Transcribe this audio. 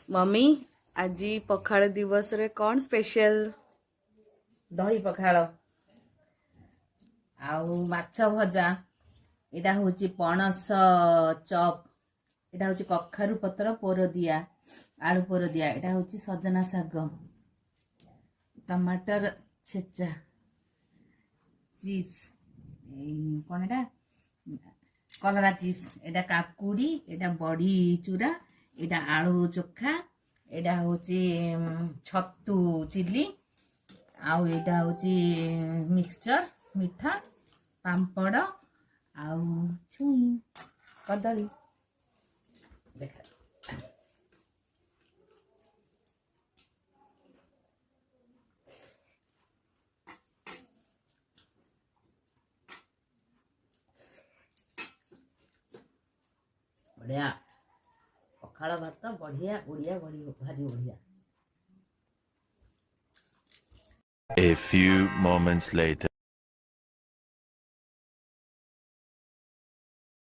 Mummy आज पखाड़ दिवस रे कौन स्पेशल? दही पखाଳ ଆଉ ମାଛ ଭଜା। ଏଇଟା ହଉଛି ପଣସ ଚପ୍। ଏଇଟା ହଉଛି କଖାରୁ ପତ୍ର ପୋରଦିଆ, ଆଳୁ ପୋରଦିଆ। ଏଇଟା ହଉଛି ସଜନା ଶାଗ, ଟମାଟର ଛେଚା, ଚିପ୍ସ, କ'ଣ ଏଇଟା କଲରା ଚିପ୍ସ, ଏଇଟା କାକୁଡ଼ି, ଏଇଟା ବଡ଼ି ଚୁରା, ଏଇଟା ଆଳୁ ଚୋଖା, ଏଇଟା ହଉଛି ଛତୁ ଚିଲି, ଆଉ ଏଇଟା ହଉଛି ମିକ୍ସଚର ମିଠା, ପାମ୍ପଡ଼ ଆଉ ଛୁଇଁ କଦଳୀ। ଦେଖା ବଢ଼ିଆ ପଖାଳ ଭାତ, ବଢ଼ିଆ ଓଡ଼ିଆ, ଭାରି ବଢ଼ିଆ। A few moments later.